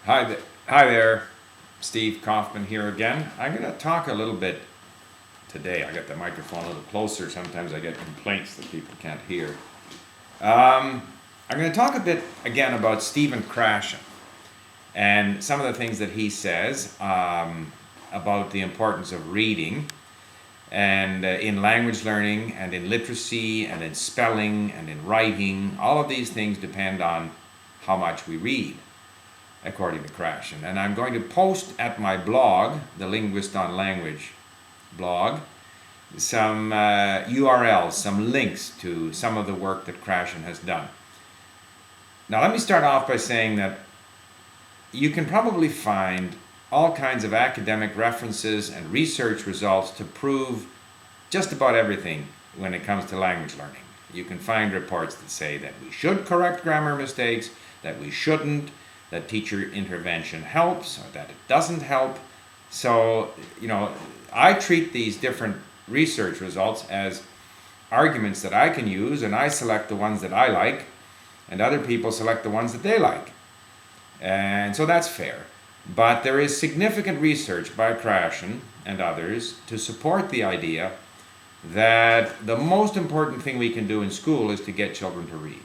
Hi there, Steve Kaufman here again. I'm going to talk a little bit today. I got the microphone a little closer. Sometimes I get complaints that people can't hear. I'm going to talk a bit again about Stephen Krashen and some of the things that he says about the importance of reading and in language learning and in literacy and in spelling and in writing. All of these things depend on how much we read, according to Krashen. And I'm going to post at my blog, the Linguist on Language blog, some URLs, some links to some of the work that Krashen has done. Now, let me start off by saying that you can probably find all kinds of academic references and research results to prove just about everything when it comes to language learning. You can find reports that say that we should correct grammar mistakes, that we shouldn't, that teacher intervention helps, or that it doesn't help. So, I treat these different research results as arguments that I can use, and I select the ones that I like, and other people select the ones that they like. And so that's fair. But there is significant research by Krashen and others to support the idea that the most important thing we can do in school is to get children to read.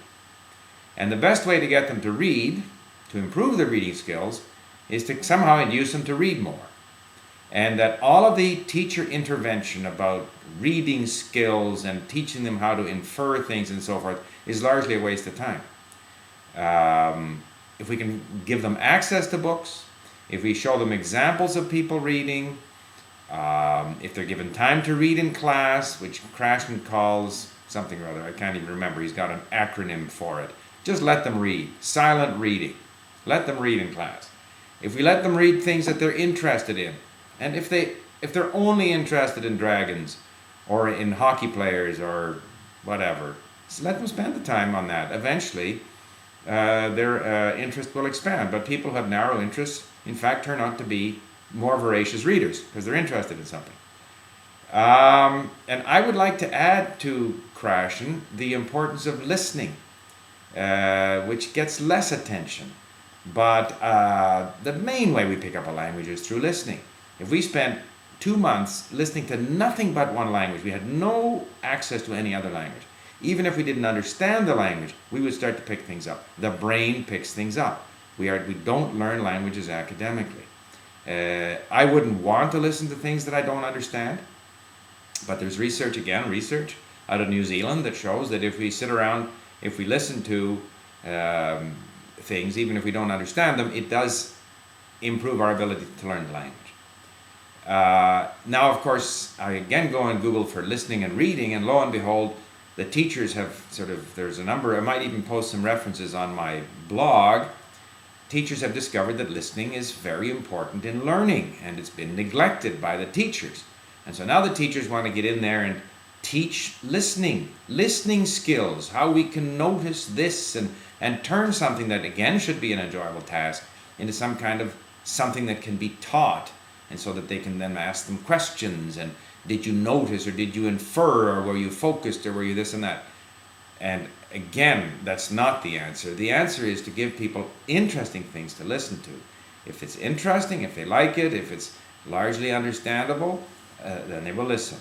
And the best way to get them to read, to improve their reading skills, is to somehow induce them to read more. And that all of the teacher intervention about reading skills and teaching them how to infer things and so forth is largely a waste of time. If we can give them access to books, if we show them examples of people reading, if they're given time to read in class, which Krashen calls something or other, I can't even remember, he's got an acronym for it. Just let them read. Silent reading. Let them read in class. If we let them read things that they're interested in, and if they're only interested in dragons or in hockey players or whatever, so let them spend the time on that. Eventually, their interest will expand. But people who have narrow interests, in fact, turn out to be more voracious readers because they're interested in something. And I would like to add to Krashen the importance of listening, which gets less attention. But the main way we pick up a language is through listening. If we spent 2 months listening to nothing but one language, we had no access to any other language. Even if we didn't understand the language, we would start to pick things up. The brain picks things up. We don't learn languages academically. I wouldn't want to listen to things that I don't understand. But there's research out of New Zealand that shows that if we sit around, if we listen to things, even if we don't understand them, it does improve our ability to learn the language. Now, of course, I again go on Google for listening and reading, and lo and behold, the teachers have there's a number, I might even post some references on my blog. Teachers have discovered that listening is very important in learning, and it's been neglected by the teachers. And so now the teachers want to get in there and teach listening skills, how we can notice this and turn something that again should be an enjoyable task into some kind of something that can be taught, and so that they can then ask them questions and did you notice or did you infer or were you focused or were you this and that? And again, that's not the answer. The answer is to give people interesting things to listen to. If it's interesting, if they like it, if it's largely understandable, then they will listen.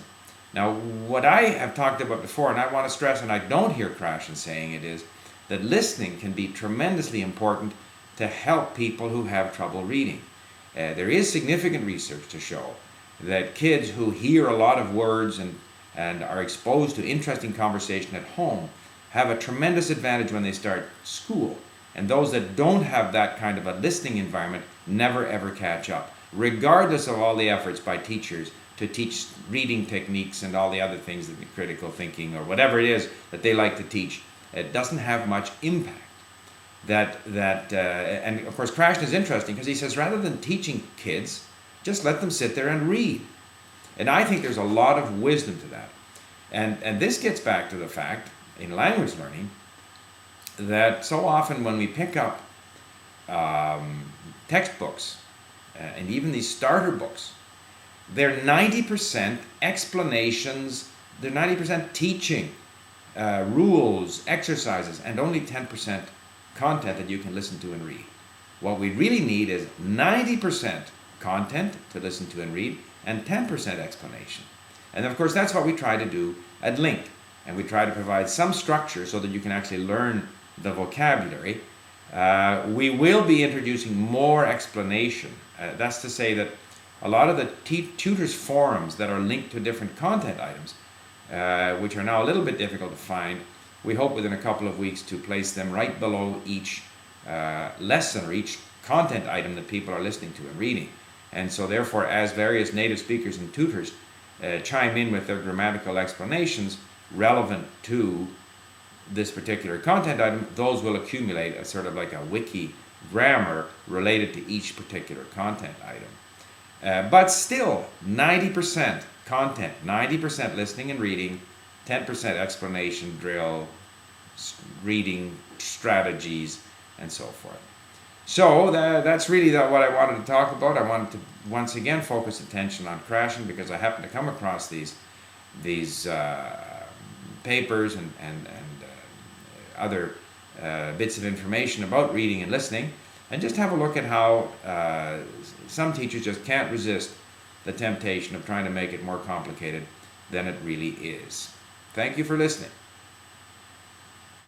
Now, what I have talked about before, and I want to stress, and I don't hear Krashen saying it, is that listening can be tremendously important to help people who have trouble reading. There is significant research to show that kids who hear a lot of words and are exposed to interesting conversation at home have a tremendous advantage when they start school. And those that don't have that kind of a listening environment never ever catch up, regardless of all the efforts by teachers to teach reading techniques and all the other things, that the critical thinking or whatever it is that they like to teach. It doesn't have much impact. And of course Krashen is interesting because he says rather than teaching kids, just let them sit there and read. And I think there's a lot of wisdom to that. And this gets back to the fact in language learning that so often when we pick up textbooks and even these starter books, they're 90% explanations, they're 90% teaching, rules, exercises, and only 10% content that you can listen to and read. What we really need is 90% content to listen to and read, and 10% explanation. And of course, that's what we try to do at Link. And we try to provide some structure so that you can actually learn the vocabulary. We will be introducing more explanation. That's to say that a lot of the tutors' forums that are linked to different content items, which are now a little bit difficult to find, we hope within a couple of weeks to place them right below each lesson or each content item that people are listening to and reading. And so therefore, as various native speakers and tutors chime in with their grammatical explanations relevant to this particular content item, those will accumulate as sort of like a wiki grammar related to each particular content item. But still, 90% content, 90% listening and reading, 10% explanation, drill, reading strategies, and so forth. So that's really what I wanted to talk about. I wanted to once again focus attention on Krashen because I happened to come across these papers and other bits of information about reading and listening, and just have a look at how some teachers just can't resist the temptation of trying to make it more complicated than it really is. Thank you for listening.